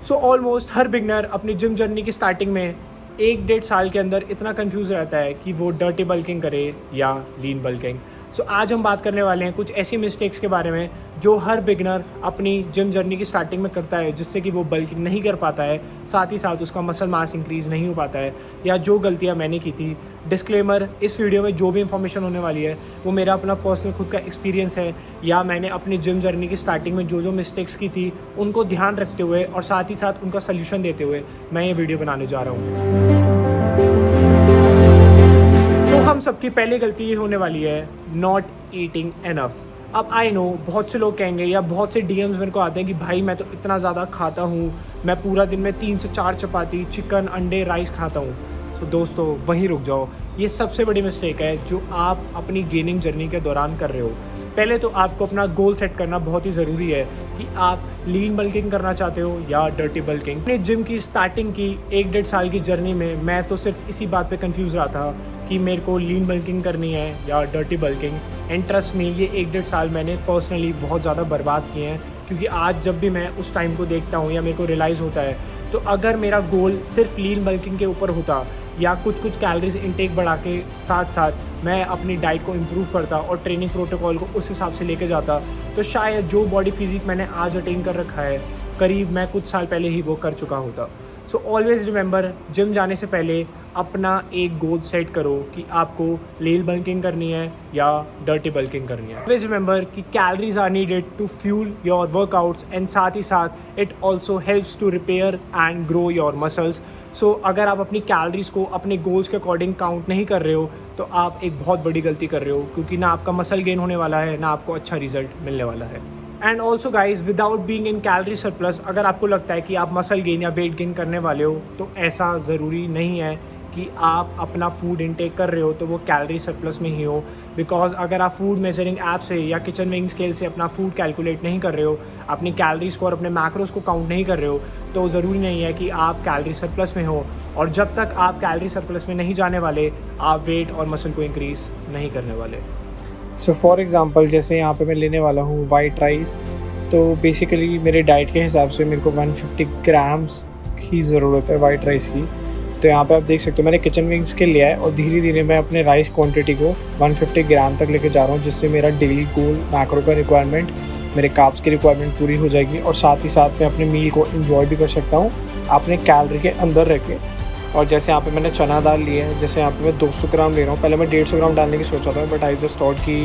So almost हर beginner अपनी gym journey की starting में 1-1.5 साल के अंदर इतना कंफ्यूज रहता है कि वो डर्टी बल्किंग करे या लीन बल्किंग। सो आज हम बात करने वाले हैं कुछ ऐसी मिस्टेक्स के बारे में जो हर बिगनर अपनी जिम जर्नी की स्टार्टिंग में करता है, जिससे कि वो बल्किंग नहीं कर पाता है, साथ ही साथ उसका मसल मास इंक्रीज़ नहीं हो पाता है, या जो गलतियाँ मैंने की थी। डिस्क्लेमर, इस वीडियो में जो भी इंफॉर्मेशन होने वाली है वो मेरा अपना पर्सनल खुद का एक्सपीरियंस है, या मैंने अपनी जिम जर्नी की स्टार्टिंग में जो जो मिस्टेक्स की थी उनको ध्यान रखते हुए और साथ ही साथ उनका सल्यूशन देते हुए मैं ये वीडियो बनाने जा रहा हूँ। तो हम सबकी पहली गलती ये होने वाली है, नॉट ईटिंग एनफ। अब आई नो बहुत से लोग कहेंगे या बहुत से डीएम्स मेरे को आते हैं कि भाई मैं तो इतना ज़्यादा खाता हूँ, मैं पूरा दिन में 3 से 4 चपाती, चिकन, अंडे, राइस खाता हूँ। सो दोस्तों वहीं रुक जाओ, ये सबसे बड़ी मिस्टेक है जो आप अपनी गेनिंग जर्नी के दौरान कर रहे हो। पहले तो आपको अपना गोल सेट करना बहुत ही ज़रूरी है कि आप लीन बल्किंग करना चाहते हो या डर्टी बल्किंग। अपने जिम की स्टार्टिंग की 1-1.5 साल की जर्नी में मैं तो सिर्फ इसी बात पे कंफ्यूज रहा था कि मेरे को लीन बल्किंग करनी है या dirty bulking. And trust me, ये 1-1.5 साल मैंने पर्सनली बहुत ज़्यादा बर्बाद किए हैं, क्योंकि आज जब भी मैं उस टाइम को देखता हूँ या मेरे को रियलाइज़ होता है, तो अगर मेरा गोल सिर्फ लीन बल्किंग के ऊपर होता या कुछ कैलोरीज इनटेक बढ़ा के साथ साथ मैं अपनी डाइट को इम्प्रूव करता और ट्रेनिंग प्रोटोकॉल को उस हिसाब से लेके जाता, तो शायद जो बॉडी फिजिक मैंने आज अटेन कर रखा है करीब मैं कुछ साल पहले ही वो कर चुका होता। सो ऑलवेज़ रिमेंबर, जिम जाने से पहले अपना एक गोल सेट करो कि आपको लीन बल्किंग करनी है या डर्टी बल्किंग करनी है। ऑलवेज रिमेंबर कि calories are needed to fuel your workouts, and साथ ही साथ it also helps to repair and grow your muscles. So अगर आप अपनी कैलोरीज को अपने गोल्स के अकॉर्डिंग काउंट नहीं कर रहे हो तो आप एक बहुत बड़ी गलती कर रहे हो, क्योंकि ना आपका मसल गेन होने वाला है, ना आपको अच्छा रिजल्ट मिलने वाला है। And also guys, without being in calorie surplus, अगर आपको लगता है कि आप मसल गेन या वेट गेन करने वाले हो तो ऐसा ज़रूरी नहीं है कि आप अपना फूड इनटेक कर रहे हो तो वो कैलोरी सरप्लस में ही हो। बिकॉज अगर आप फूड मेजरिंग ऐप से या किचन विंग स्केल से अपना फूड कैलकुलेट नहीं कर रहे हो, अपनी कैलोरीज को और अपने मैक्रोस को काउंट नहीं कर रहे हो, तो ज़रूरी नहीं है कि आप कैलोरी सरप्लस में हो। और जब तक आप कैलोरी सरप्लस में नहीं जाने वाले, आप वेट और मसल को इंक्रीज़ नहीं करने वाले। सो फॉर एग्ज़ाम्पल, जैसे यहाँ पे मैं लेने वाला हूँ वाइट राइस, तो बेसिकली मेरे डाइट के हिसाब से मेरे को 150 ग्राम्स की ज़रूरत है वाइट राइस की। तो यहाँ पे आप देख सकते हो मैंने किचन विंग्स के लिया है और धीरे धीरे मैं अपने राइस क्वांटिटी को 150 ग्राम तक लेके जा रहा हूँ, जिससे मेरा डेली गोल मैक्रो का रिक्वायरमेंट, मेरे कार्ब्स की रिक्वायरमेंट पूरी हो जाएगी, और साथ ही साथ मैं अपने मील को इन्जॉय भी कर सकता हूँ अपने कैलोरी के अंदर रह के। और जैसे यहाँ पे मैंने चना दाल लिया है, जैसे यहाँ पे मैं 200 ग्राम ले रहा हूँ। पहले मैं 150 ग्राम डालने की सोचा था, बट आई जस्ट थॉट कि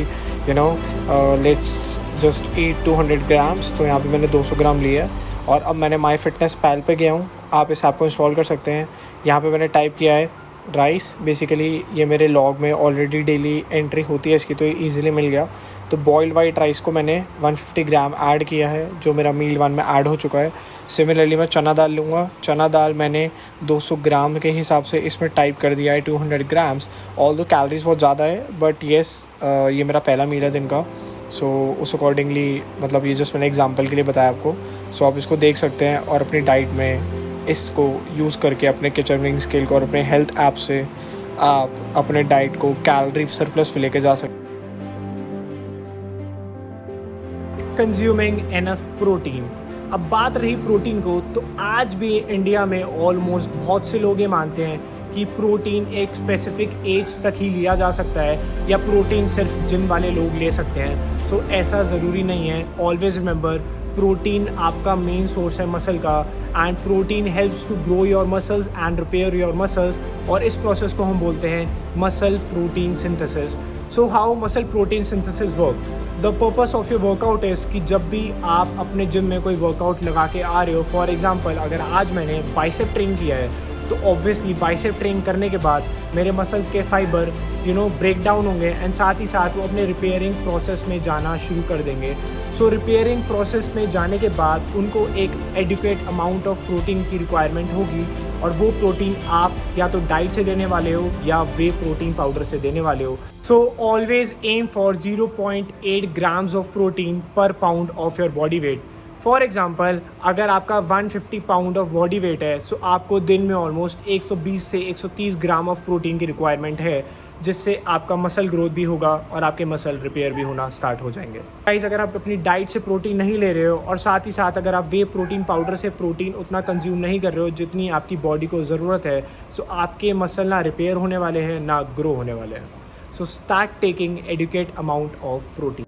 लेट्स जस्ट ईट 200 ग्राम्स। तो यहाँ पे मैंने 200 ग्राम लिया है और अब मैंने माई फिटनेस पैल पे गया हूँ, आप इस ऐप को इंस्टॉल कर सकते हैं। यहाँ पे मैंने टाइप किया है राइस, बेसिकली ये मेरे लॉग में ऑलरेडी डेली एंट्री होती है इसकी, तो ये ईजिली मिल गया। तो बॉइल्ड वाइट राइस को मैंने 150 ग्राम ऐड किया है, जो मेरा मील 1 में ऐड हो चुका है। सिमिलरली मैं चना दाल लूँगा, चना दाल मैंने 200 ग्राम के हिसाब से इसमें टाइप कर दिया है 200 ग्राम्स। ऑल्दो कैलोरीज बहुत ज़्यादा है, बट येस ये मेरा पहला मील है दिन का। सो उस अकॉर्डिंगली, मतलब ये जस्ट मैंने एग्जांपल के लिए बताया आपको। सो आप इसको देख सकते हैं और अपनी डाइट में इसको यूज़ करके अपने किचन विंग स्केल को और अपने हेल्थ ऐप से आप अपने डाइट को कैलोरी सरप्लस पे लेके जा सकते हैं। Consuming enough protein. अब बात रही प्रोटीन को, तो आज भी इंडिया में ऑलमोस्ट बहुत से लोग ये मानते हैं कि प्रोटीन एक स्पेसिफिक एज तक ही लिया जा सकता है या प्रोटीन सिर्फ जिम वाले लोग ले सकते हैं। सो ऐसा ज़रूरी नहीं है। ऑलवेज रिमेंबर, प्रोटीन आपका मेन सोर्स है मसल का, and protein helps to grow your muscles and repair your muscles, और इस प्रोसेस को हम बोलते हैं muscle protein synthesis. So how muscle protein synthesis work? The purpose of your workout is कि जब भी आप अपने जिम में कोई वर्कआउट लगा के आ रहे हो, फॉर एग्जांपल अगर आज मैंने बाइसेप ट्रेन किया है, तो ऑब्वियसली बाइसेप ट्रेन करने के बाद मेरे मसल के फाइबर ब्रेक डाउन होंगे, एंड साथ ही साथ वो अपने रिपेयरिंग प्रोसेस में जाना शुरू कर देंगे। सो रिपेयरिंग प्रोसेस में जाने के बाद उनको एक एडिक्वेट अमाउंट ऑफ प्रोटीन की रिक्वायरमेंट होगी, और वो प्रोटीन आप या तो डाइट से देने वाले हो या वे प्रोटीन पाउडर से देने वाले हो। So always aim for 0.8 grams of protein per pound of your body weight. For example, अगर आपका 150 पाउंड ऑफ बॉडी वेट है, सो आपको दिन में ऑलमोस्ट 120 से 130 ग्राम ऑफ प्रोटीन की रिक्वायरमेंट है। जिससे आपका मसल ग्रोथ भी होगा और आपके मसल रिपेयर भी होना स्टार्ट हो जाएंगे। गाइस, अगर आप अपनी डाइट से प्रोटीन नहीं ले रहे हो और साथ ही साथ अगर आप वे प्रोटीन पाउडर से प्रोटीन उतना कंज्यूम नहीं कर रहे हो जितनी आपकी बॉडी को ज़रूरत है, सो आपके मसल ना रिपेयर होने वाले हैं ना ग्रो होने वाले हैं। So start taking adequate amount of protein.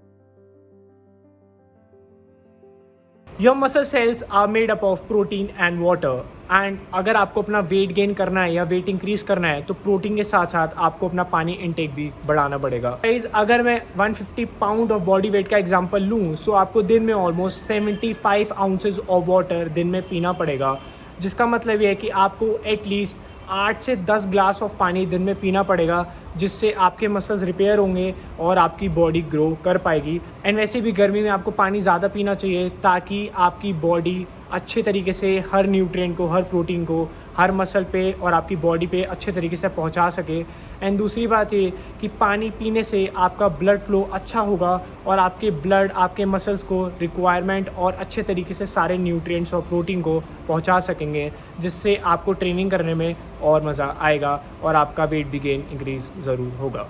Your muscle cells are made up of protein and water and अगर आपको अपना वेट गेन करना है या वेट इंक्रीज करना है तो प्रोटीन के साथ साथ आपको अपना पानी इनटेक भी बढ़ाना पड़ेगा। अगर मैं 150 पाउंड ऑफ बॉडी वेट का एग्जांपल लूँ, सो आपको दिन में ऑलमोस्ट 75 आउंसेज ऑफ वाटर दिन में पीना पड़ेगा, जिसका मतलब ये है कि आपको एटलीस्ट 8 से 10 ग्लास ऑफ पानी दिन में पीना पड़ेगा, जिससे आपके मसल्स रिपेयर होंगे और आपकी बॉडी ग्रो कर पाएगी। एंड वैसे भी गर्मी में आपको पानी ज़्यादा पीना चाहिए ताकि आपकी बॉडी अच्छे तरीके से हर न्यूट्रिएंट को, हर प्रोटीन को हर मसल पे और आपकी बॉडी पे अच्छे तरीके से पहुंचा सके। एंड दूसरी बात ये कि पानी पीने से आपका ब्लड फ्लो अच्छा होगा और आपके ब्लड आपके मसल्स को रिक्वायरमेंट और अच्छे तरीके से सारे न्यूट्रिएंट्स और प्रोटीन को पहुंचा सकेंगे, जिससे आपको ट्रेनिंग करने में और मज़ा आएगा और आपका वेट भी गेन इंक्रीज ज़रूर होगा।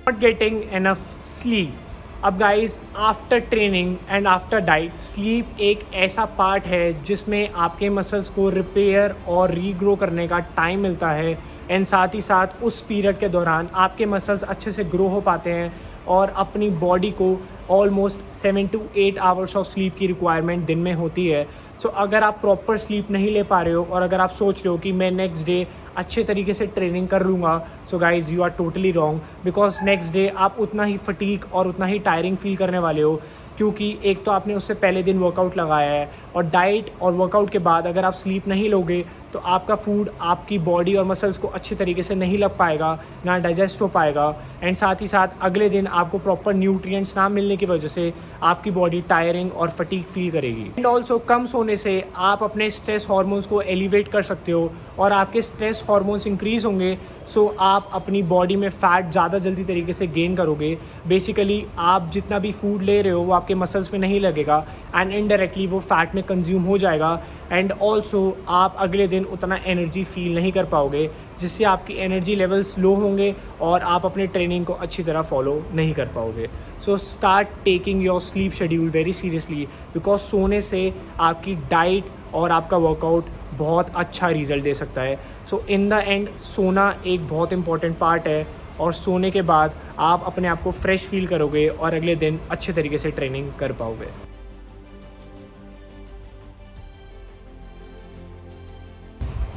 Not getting enough sleep. अब guys, after training and after diet, sleep एक ऐसा पार्ट है जिसमें आपके मसल्स को रिपेयर और रीग्रो करने का टाइम मिलता है। एंड साथ ही साथ उस पीरियड के दौरान आपके मसल्स अच्छे से ग्रो हो पाते हैं और अपनी बॉडी को almost 7 to 8 hours of sleep की रिक्वायरमेंट दिन में होती है। सो अगर आप प्रॉपर स्लीप नहीं ले पा रहे हो और अगर आप सोच रहे हो कि मैं नेक्स्ट डे अच्छे तरीके से ट्रेनिंग कर लूँगा, so guys you are totally wrong, because next day आप उतना ही फटीक और उतना ही टायरिंग फील करने वाले हो, क्योंकि एक तो आपने उससे पहले दिन वर्कआउट लगाया है और डाइट और वर्कआउट के बाद अगर आप स्लीप नहीं लोगे तो आपका फूड आपकी बॉडी और मसल्स को अच्छे तरीके से नहीं लग पाएगा, ना डाइजेस्ट हो पाएगा। एंड साथ ही साथ अगले दिन आपको प्रॉपर न्यूट्रिएंट्स ना मिलने की वजह से आपकी बॉडी टायरिंग और फटीक फील करेगी। एंड ऑल्सो कम सोने से आप अपने स्ट्रेस हार्मोन्स को एलिवेट कर सकते हो और आपके स्ट्रेस हार्मोन्स इंक्रीज़ होंगे, सो आप अपनी बॉडी में फ़ैट ज़्यादा जल्दी तरीके से गेन करोगे। बेसिकली आप जितना भी फूड ले रहे हो वो आपके मसल्स में नहीं लगेगा एंड इनडायरेक्टली वो फैट में कंज्यूम हो जाएगा। एंड ऑल्सो आप अगले दिन उतना एनर्जी फील नहीं कर पाओगे, जिससे आपकी एनर्जी लेवल्स लो होंगे और आप अपने ट्रेनिंग को अच्छी तरह फॉलो नहीं कर पाओगे। सो start taking your sleep schedule very seriously, because सोने से आपकी डाइट और आपका वर्कआउट बहुत अच्छा रिजल्ट दे सकता है। सो इन द एंड सोना एक बहुत इंपॉर्टेंट पार्ट है और सोने के बाद आप अपने आप को फ्रेश फील करोगे और अगले दिन अच्छे तरीके से ट्रेनिंग कर पाओगे।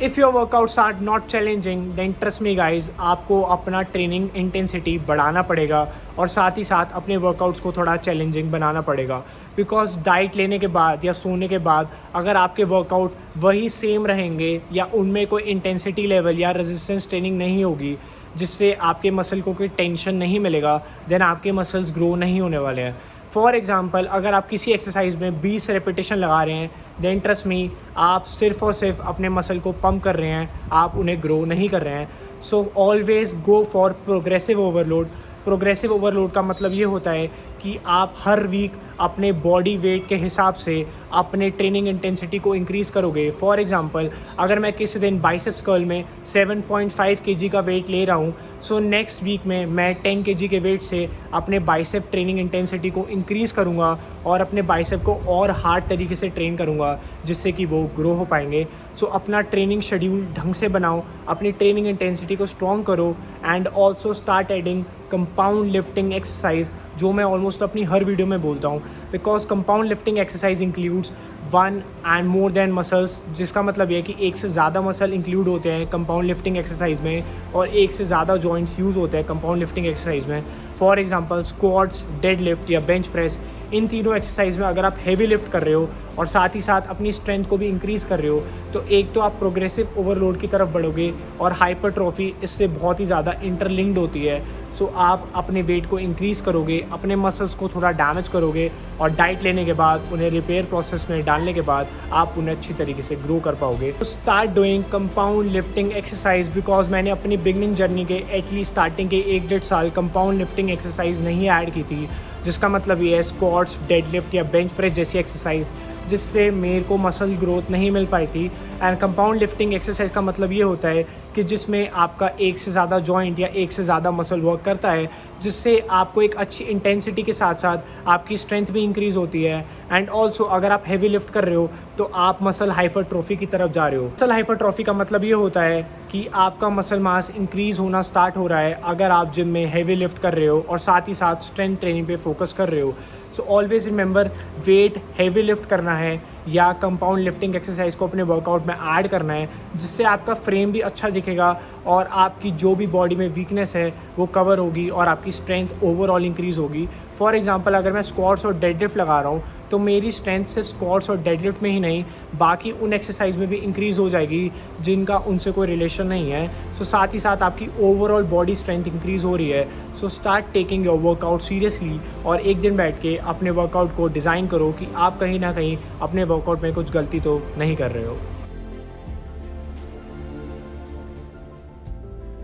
If your workouts are not challenging then trust me guys, आपको अपना ट्रेनिंग इंटेंसिटी बढ़ाना पड़ेगा और साथ ही साथ अपने वर्कआउट्स को थोड़ा चैलेंजिंग बनाना पड़ेगा। बिकॉज डाइट लेने के बाद या सोने के बाद अगर आपके वर्कआउट वही सेम रहेंगे या उनमें कोई इंटेंसिटी लेवल या रेजिस्टेंस ट्रेनिंग नहीं होगी जिससे आपके मसल को कोई टेंशन नहीं मिलेगा, देन आपके मसल्स ग्रो नहीं होने वाले हैं। फॉर एग्जांपल, अगर आप किसी एक्सरसाइज में 20 रेपिटेशन लगा रहे हैं, देन ट्रस्ट मी आप सिर्फ और सिर्फ अपने मसल को पंप कर रहे हैं, आप उन्हें ग्रो नहीं कर रहे हैं। So always go for progressive overload. Progressive overload का मतलब ये होता है कि आप हर वीक अपने बॉडी वेट के हिसाब से अपने ट्रेनिंग इंटेंसिटी को इंक्रीज़ करोगे। फॉर एग्जांपल, अगर मैं किसी दिन बाइसेप्स कर्ल में 7.5 kg का वेट ले रहा हूँ, सो नेक्स्ट वीक में मैं 10 kg के वेट से अपने बाइसेप ट्रेनिंग इंटेंसिटी को इंक्रीज़ करूँगा और अपने बाइसेप को और हार्ड तरीके से ट्रेन करूँगा, जिससे कि वो ग्रो हो पाएंगे। सो अपना ट्रेनिंग शेड्यूल ढंग से बनाओ, अपनी ट्रेनिंग इंटेंसिटी को स्ट्रॉन्ग करो and also start adding compound lifting exercise, जो मैं ऑलमोस्ट अपनी हर वीडियो में बोलता हूँ। Because compound lifting exercise includes 1 and more than muscles, जिसका मतलब ये है कि एक से ज़्यादा मसल इंक्लूड होते हैं कंपाउंड लिफ्टिंग एक्सरसाइज में और एक से ज़्यादा जॉइंट्स यूज़ होते हैं कंपाउंड लिफ्टिंग एक्सरसाइज में। For example squats, dead lift या बेंच प्रेस, इन तीनों एक्सरसाइज में अगर आप हैवी लिफ्ट कर रहे हो और साथ ही साथ अपनी स्ट्रेंथ को भी इंक्रीज़ कर रहे हो, तो एक तो आप प्रोग्रेसिव ओवरलोड की तरफ बढ़ोगे और हाइपरट्रॉफी इससे बहुत ही ज़्यादा इंटरलिंक्ड होती है। सो आप अपने वेट को इंक्रीज़ करोगे, अपने मसल्स को थोड़ा डैमेज करोगे और डाइट लेने के बाद उन्हें रिपेयर प्रोसेस में डालने के बाद आप उन्हें अच्छी तरीके से ग्रो कर पाओगे। तो start doing compound lifting exercise, because मैंने अपनी बिगनिंग जर्नी के एटलीस्ट स्टार्टिंग के 1-1.5 साल कंपाउंड लिफ्टिंग एक्सरसाइज नहीं ऐड की थी, जिसका मतलब ये है स्क्वाट्स, डेडलिफ्ट या बेंच प्रेस जैसी एक्सरसाइज जिससे मेरे को मसल ग्रोथ नहीं मिल पाई थी। एंड कंपाउंड लिफ्टिंग एक्सरसाइज का मतलब ये होता है कि जिसमें आपका एक से ज़्यादा जॉइंट या एक से ज़्यादा मसल वर्क करता है, जिससे आपको एक अच्छी इंटेंसिटी के साथ साथ आपकी स्ट्रेंथ भी इंक्रीज़ होती है। एंड ऑल्सो अगर आप हैवी लिफ्ट कर रहे हो तो आप मसल हाइपरट्रॉफी की तरफ जा रहे हो। मसल हाइपरट्रॉफी का मतलब ये होता है कि आपका मसल मास इंक्रीज़ होना स्टार्ट हो रहा है अगर आप जिम में हैवी लिफ्ट कर रहे हो और साथ ही साथ स्ट्रेंथ ट्रेनिंग पे फोकस कर रहे हो। So always remember, weight heavy lift करना है या कंपाउंड लिफ्टिंग एक्सरसाइज को अपने वर्कआउट में ऐड करना है, जिससे आपका फ्रेम भी अच्छा दिखेगा और आपकी जो भी बॉडी में वीकनेस है वो कवर होगी और आपकी स्ट्रेंथ ओवरऑल इंक्रीज़ होगी। फॉर एग्जांपल, अगर मैं स्क्वाट्स और डेडलिफ्ट लगा रहा हूँ तो मेरी स्ट्रेंथ सिर्फ स्क्वाट्स और डेडलिफ्ट में ही नहीं, बाकी उन एक्सरसाइज में भी इंक्रीज़ हो जाएगी जिनका उनसे कोई रिलेशन नहीं है। सो साथ ही साथ आपकी ओवरऑल बॉडी स्ट्रेंथ इंक्रीज़ हो रही है। सो start taking your workout seriously और एक दिन बैठ के अपने वर्कआउट को डिज़ाइन करो कि आप कहीं ना कहीं अपने वर्कआउट में कुछ गलती तो नहीं कर रहे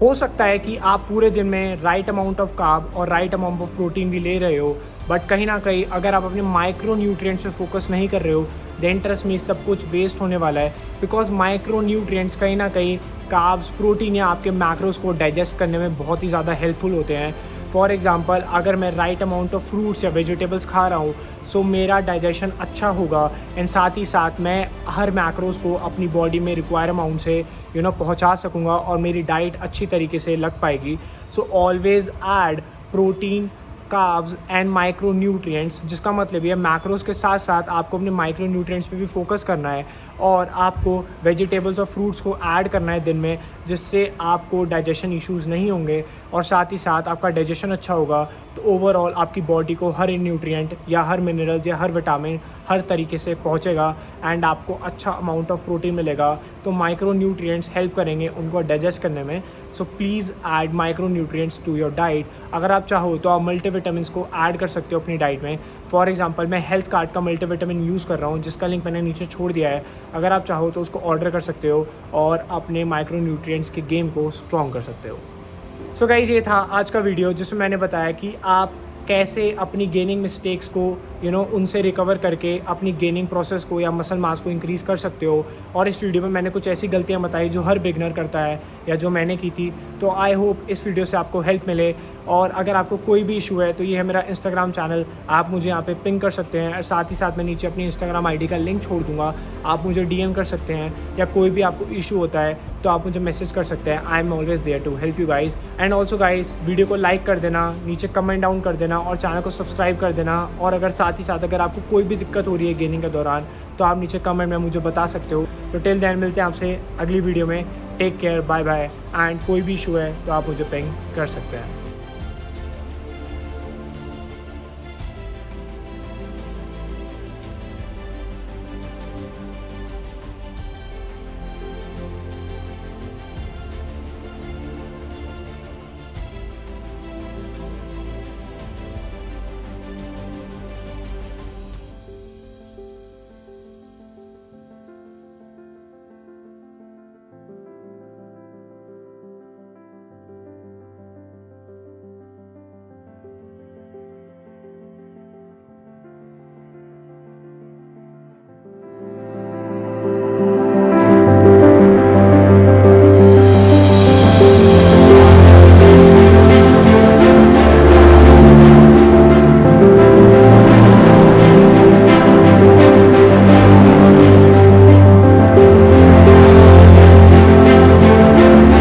हो सकता है कि आप पूरे दिन में राइट अमाउंट ऑफ कार्ब और राइट अमाउंट ऑफ प्रोटीन भी ले रहे हो, बट कहीं ना कहीं अगर आप अपने माइक्रो न्यूट्रिएंट्स पे फोकस नहीं कर रहे हो देन ट्रस्ट मी सब कुछ वेस्ट होने वाला है। बिकॉज माइक्रो न्यूट्रिएंट्स कहीं ना कहीं कार्ब्स, प्रोटीन या आपके मैक्रोस को डाइजेस्ट करने में बहुत ही ज़्यादा हेल्पफुल होते हैं। फॉर एग्जांपल, अगर मैं राइट अमाउंट ऑफ फ्रूट्स या वेजिटेबल्स खा रहा हूँ सो मेरा डाइजेशन अच्छा होगा एंड साथ ही साथ मैं हर मैक्रोस को अपनी बॉडी में रिक्वायर अमाउंट से पहुँचा सकूँगा और मेरी डाइट अच्छी तरीके से लग पाएगी। So always add protein, carbs and micro nutrients, जिसका मतलब ये मैक्रोस के साथ साथ आपको अपने माइक्रो न्यूट्रिएंट्स पे भी फोकस करना है और आपको वेजिटेबल्स और फ्रूट्स को ऐड करना है दिन में, जिससे आपको डाइजेशन इश्यूज़ नहीं होंगे और साथ ही साथ आपका डाइजेशन अच्छा होगा तो ओवरऑल आपकी बॉडी को हर न्यूट्रिएंट या हर मिनरल्स या हर विटामिन हर तरीके से पहुंचेगा एंड आपको अच्छा अमाउंट ऑफ प्रोटीन मिलेगा। तो माइक्रो न्यूट्रिएंट्स हेल्प करेंगे उनको डाइजेस्ट करने में। So please add micro nutrients to your diet. अगर आप चाहो तो आप मल्टीविटामिन्स को ऐड कर सकते हो अपनी डाइट में। फॉर एग्जांपल, मैं हेल्थ कार्ड का मल्टीविटामिन यूज़ कर रहा हूँ जिसका लिंक मैंने नीचे छोड़ दिया है। अगर आप चाहो तो उसको ऑर्डर कर सकते हो और अपने माइक्रो न्यूट्रिएंट्स के गेम को स्ट्रॉन्ग कर सकते हो। सो गाइस, ये था आज का वीडियो जिसमें मैंने बताया कि आप कैसे अपनी गेनिंग मिस्टेक्स को उनसे रिकवर करके अपनी गेनिंग प्रोसेस को या मसल मास को इंक्रीज़ कर सकते हो। और इस वीडियो में मैंने कुछ ऐसी गलतियां बताई जो हर बिगनर करता है या जो मैंने की थी। तो आई होप इस वीडियो से आपको हेल्प मिले। और अगर आपको कोई भी इशू है तो ये है मेरा इंस्टाग्राम चैनल, आप मुझे यहाँ पे पिंग कर सकते हैं। और साथ ही साथ मैं नीचे अपनी इंस्टाग्राम आईडी का लिंक छोड़ दूँगा, आप मुझे डीएम कर सकते हैं या कोई भी आपको इशू होता है तो आप मुझे मैसेज कर सकते हैं। I am always there to help you guys. And also guys, video को लाइक कर देना, नीचे कमेंट डाउन कर देना और चैनल को सब्सक्राइब कर देना। और अगर साथ ही साथ अगर आपको कोई भी दिक्कत हो रही है गेनिंग के दौरान तो आप नीचे कमेंट में मुझे बता सकते हो। तो टिल देन मिलते हैं आपसे अगली वीडियो में। Take care, bye bye. And कोई भी इशू है तो आप मुझे पिंग कर सकते हैं।